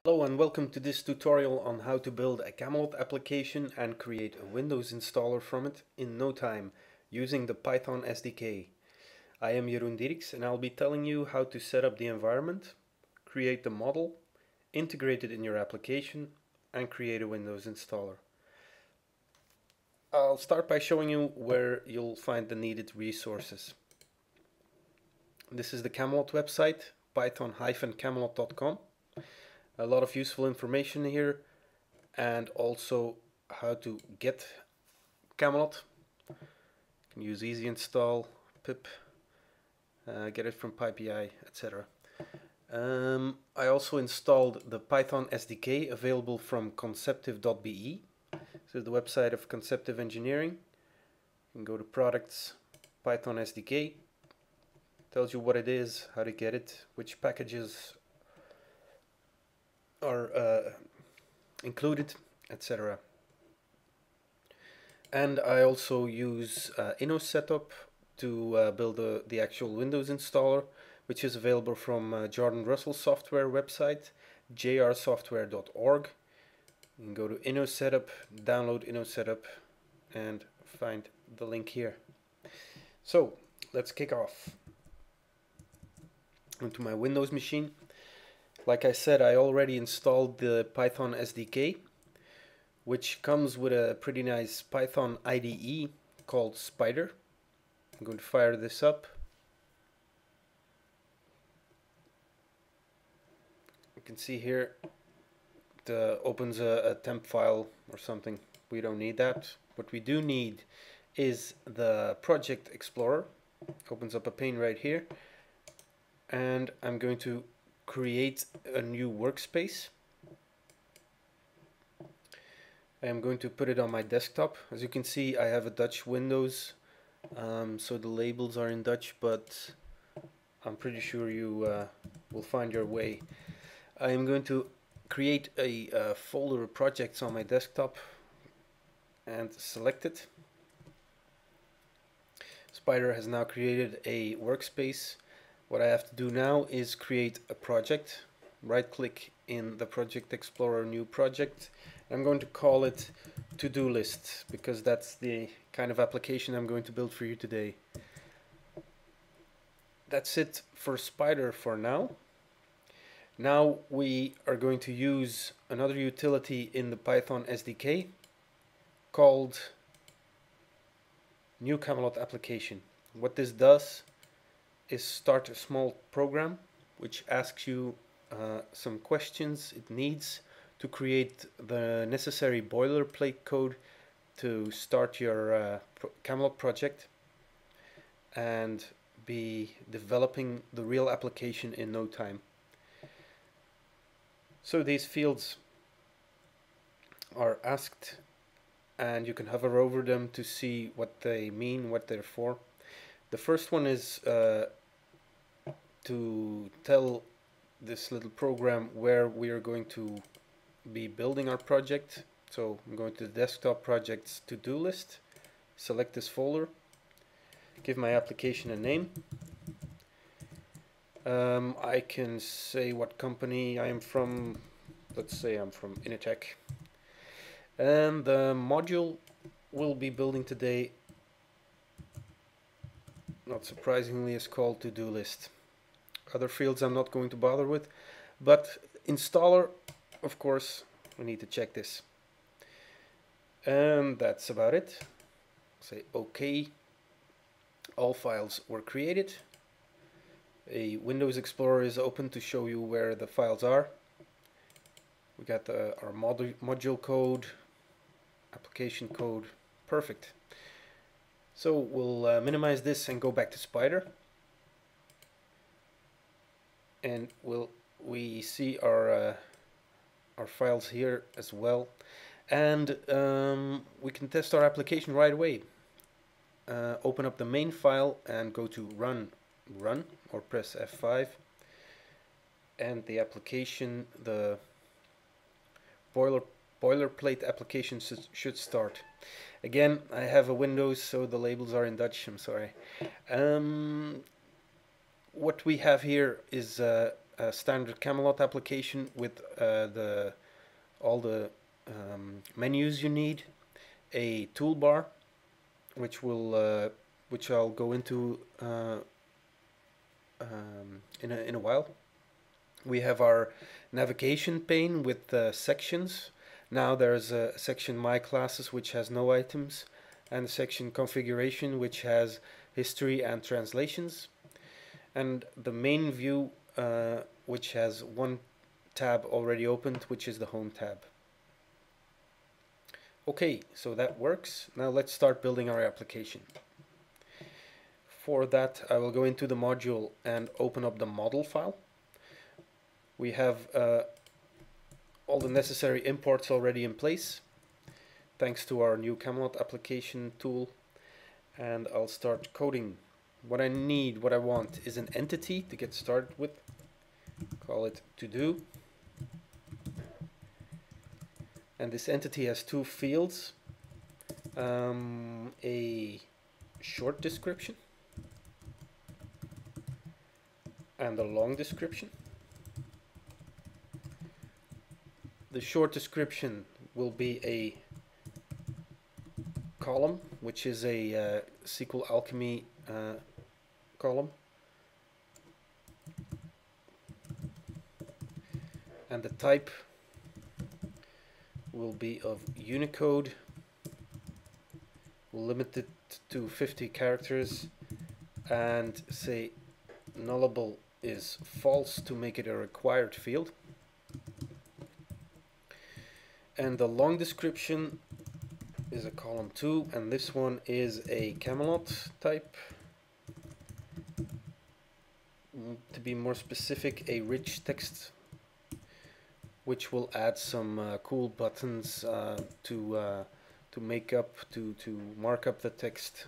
Hello and welcome to this tutorial on how to build a Camelot application and create a Windows installer from it in no time using the Python SDK. I am Jeroen Dirks and I'll be telling you how to set up the environment, create the model, integrate it in your application and create a Windows installer. I'll start by showing you where you'll find the needed resources. This is the Camelot website, python-camelot.com. A lot of useful information here and also how to get Camelot. You can use easy install, pip, get it from PyPI, etc. I also installed the Python SDK available from conceptive.be. This is the website of Conceptive Engineering. You can go to products, Python SDK. Tells you what it is, how to get it, which packages are included, etc. And I also use InnoSetup to build the actual Windows installer, which is available from Jordan Russell's software website, jrsoftware.org. You can go to InnoSetup, download InnoSetup, and find the link here. So let's kick off. Onto my Windows machine. Like I said, I already installed the Python SDK, which comes with a pretty nice Python IDE called Spider. I'm going to fire this up. You can see here it opens a temp file or something. We don't need that. What we do need is the Project Explorer. Opens up a pane right here. And I'm going to create a new workspace. I am going to put it on my desktop. As you can see, I have a Dutch Windows, so the labels are in Dutch, but I'm pretty sure you will find your way. I am going to create a folder of projects on my desktop and select it. Spider has now created a workspace. What I have to do now is create a project. Right click in the Project Explorer, new project. I'm going to call it to-do list because that's the kind of application I'm going to build for you today. That's it for Spider for now. Now we are going to use another utility in the Python SDK called new Camelot application. What this does is start a small program which asks you some questions it needs to create the necessary boilerplate code to start your Camelot project and be developing the real application in no time. So these fields are asked and you can hover over them to see what they mean, what they're for. The first one is to tell this little program where we are going to be building our project. So I'm going to the desktop projects to-do list, select this folder, give my application a name. I can say what company I am from. Let's say I'm from Initech. And the module we'll be building today, not surprisingly, is called to-do list. Other fields I'm not going to bother with, but installer, of course, we need to check this. And that's about it. Say OK. All files were created. A Windows Explorer is open to show you where the files are. We got our module code, application code, perfect. So we'll minimize this and go back to Spider. And we see our files here as well. And we can test our application right away. Open up the main file and go to run or press F5. And the application, the boilerplate application should start. Again, I have a Windows, so the labels are in Dutch, I'm sorry. What we have here is a standard Camelot application with all the menus you need, a toolbar, which I'll go into in a while. We have our navigation pane with sections. Now there's a section My Classes, which has no items, and a section Configuration, which has history and translations, and the main view, which has one tab already opened, which is the Home tab. Okay, so that works. Now let's start building our application. For that, I will go into the module and open up the model file. We have all the necessary imports already in place, thanks to our new Camelot application tool, and I'll start coding. What I want is an entity to get started with. Call it to do. And this entity has two fields, a short description and a long description. The short description will be a column, which is a SQL Alchemy column, and the type will be of Unicode. We'll limit it to 50 characters and say nullable is false to make it a required field. And the long description is a column 2, and this one is a Camelot type. To be more specific, a rich text, which will add some cool buttons to mark up the text.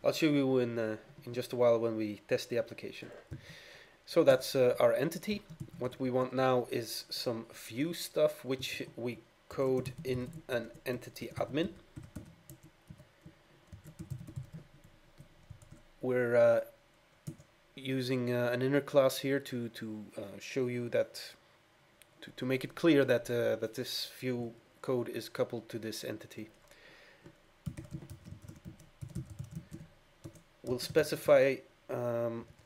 I'll show you in just a while when we test the application. So that's our entity. What we want now is some view stuff, which we code in an entity admin. We're using an inner class here to show you that, to make it clear that that this view code is coupled to this entity. We'll specify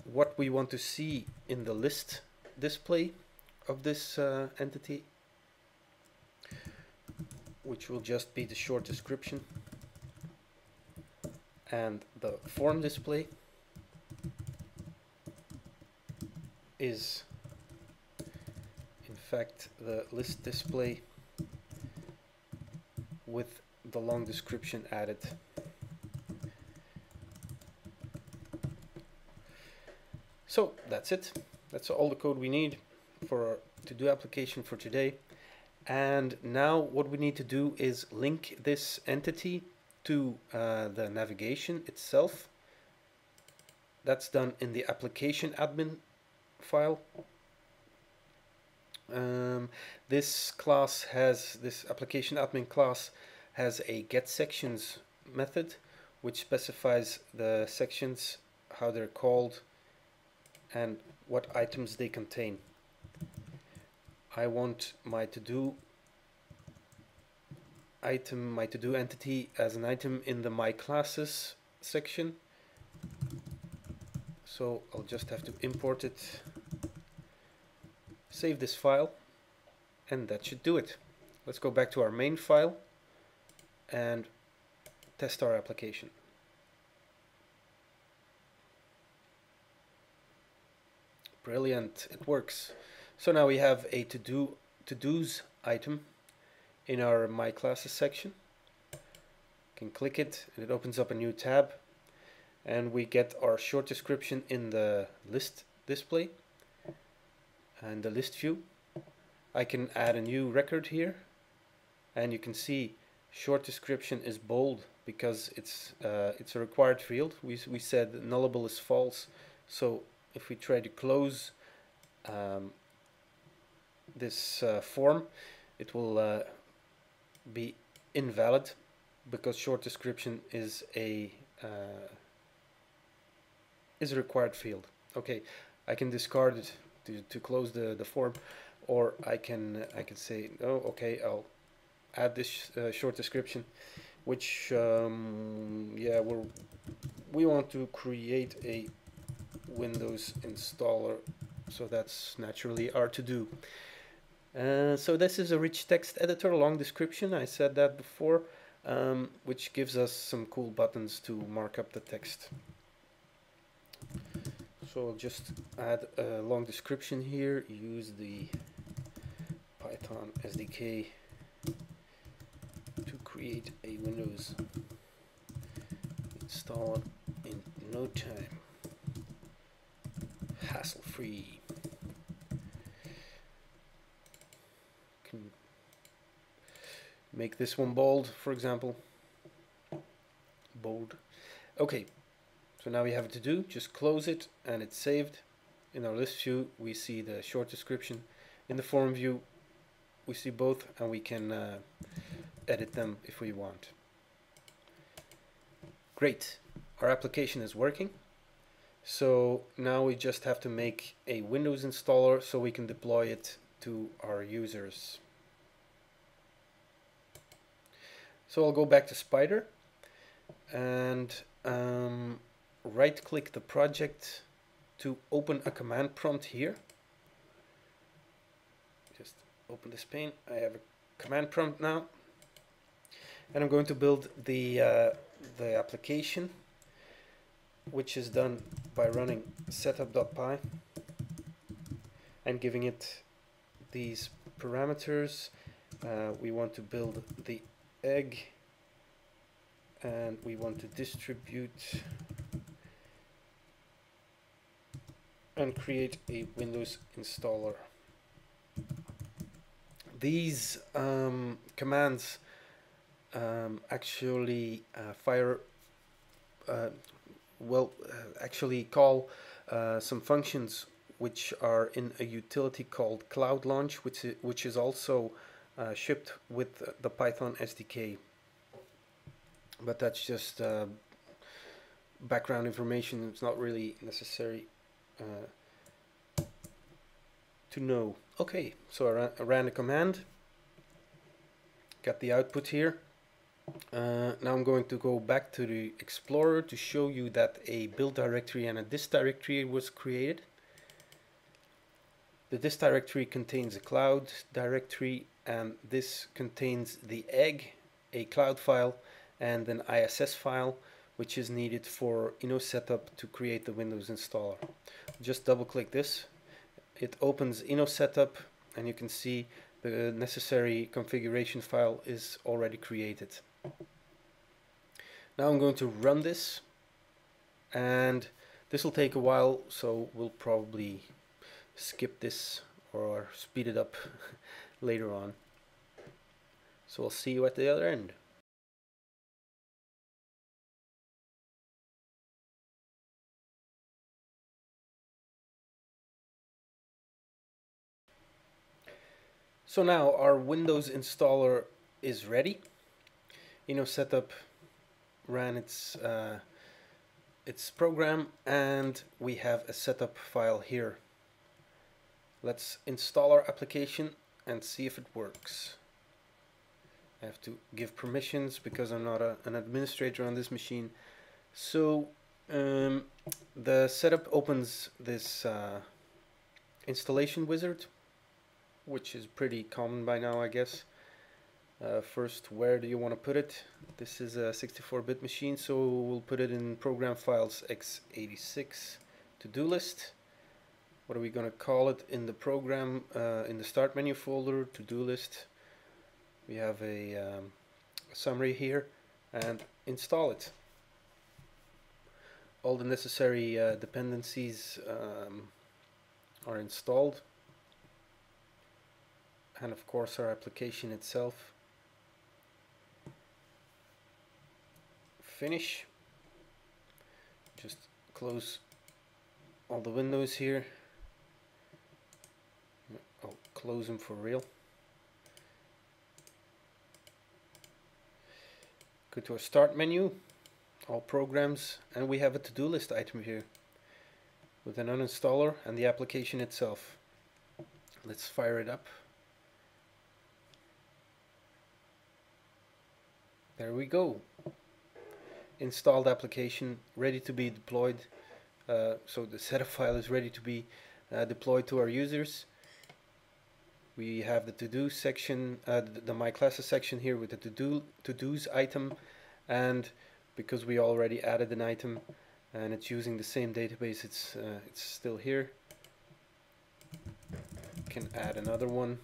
what we want to see in the list display of this entity, which will just be the short description, and the form display is in fact the list display with the long description added. So that's it. That's all the code we need for our to-do application for today. And now what we need to do is link this entity to the navigation itself. That's done in the application admin file. This application admin class has a getSections method, which specifies the sections, how they're called, and what items they contain. I want my to-do entity as an item in the My Classes section. So I'll just have to import it, save this file, and that should do it. Let's go back to our main file and test our application. Brilliant, it works. So now we have a to-dos item in our My Classes section. You can click it and it opens up a new tab, and we get our short description in the list display and the list view. I can add a new record here, and you can see short description is bold because it's a required field. We said nullable is false, so if we try to close this form, it will be invalid because short description is a required field. Okay, I can discard it to close the form, or I can say, oh, okay, I'll add this short description, which yeah, we want to create a Windows installer, so that's naturally our to do. So this is a rich text editor, long description, I said that before, which gives us some cool buttons to mark up the text. So I'll just add a long description here, use the Python SDK to create a Windows installer in no time, hassle-free. Can make this one bold, for example. Bold. Okay, so now we have it to do. Just close it and it's saved. In our list view we see the short description. In the form view we see both, and we can edit them if we want. Great, our application is working. So now we just have to make a Windows installer so we can deploy it to our users. So I'll go back to Spider and right click the project to open a command prompt here. Just open this pane. I have a command prompt now, and I'm going to build the application, which is done by running setup.py and giving it these parameters. We want to build the egg, and we want to distribute and create a Windows installer. These commands actually actually call some functions which are in a utility called Cloud Launch, which is also shipped with the Python SDK. But that's just background information. It's not really necessary to know. Okay, so I ran a command, got the output here. Now I'm going to go back to the Explorer to show you that a build directory and a dist directory was created. The dist directory contains a cloud directory, and this contains the egg, a cloud file, and an ISS file, which is needed for setup to create the Windows installer. Just double click this. It opens setup, and you can see the necessary configuration file is already created. Now I'm going to run this, and this will take a while, so we'll probably skip this or speed it up later on. So I'll see you at the other end. So now our Windows installer is ready. Setup ran its program, and we have a setup file here. Let's install our application and see if it works. I have to give permissions because I'm not an administrator on this machine. So the setup opens this installation wizard, which is pretty common by now, I guess. First, where do you want to put it? This is a 64-bit machine, so we'll put it in program files x86 to-do list. What are we going to call it in the program? In the start menu folder, to-do list, we have a summary here, and install it. All the necessary dependencies are installed, and of course our application itself. Finish. Just close all the windows here. I'll close them for real. Go to our start menu, all programs, and we have a to-do list item here. with an uninstaller and the application itself. Let's fire it up. There we go. Installed application, ready to be deployed. So the setup file is ready to be deployed to our users. We have the to-do section, the My Classes section here with the to-dos item, and because we already added an item and it's using the same database, it's still here. Can add another one.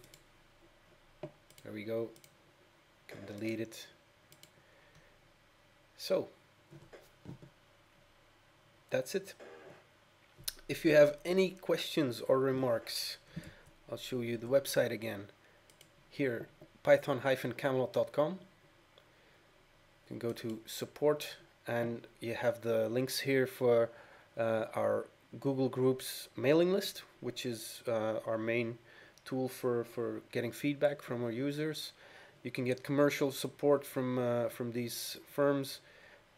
There we go. Can delete it. So that's it. If you have any questions or remarks, I'll show you the website again. Here, python-camelot.com. You can go to support, and you have the links here for our Google Groups mailing list, which is our main tool for getting feedback from our users. You can get commercial support from these firms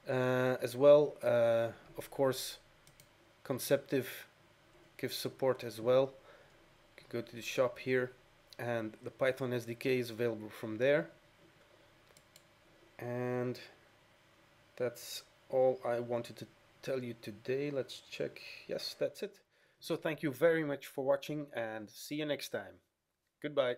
as well. Of course, Conceptive gives support as well. You can go to the shop here, and the Python SDK is available from there. And that's all I wanted to tell you today. Let's check. Yes, that's it. So thank you very much for watching, and see you next time. Goodbye.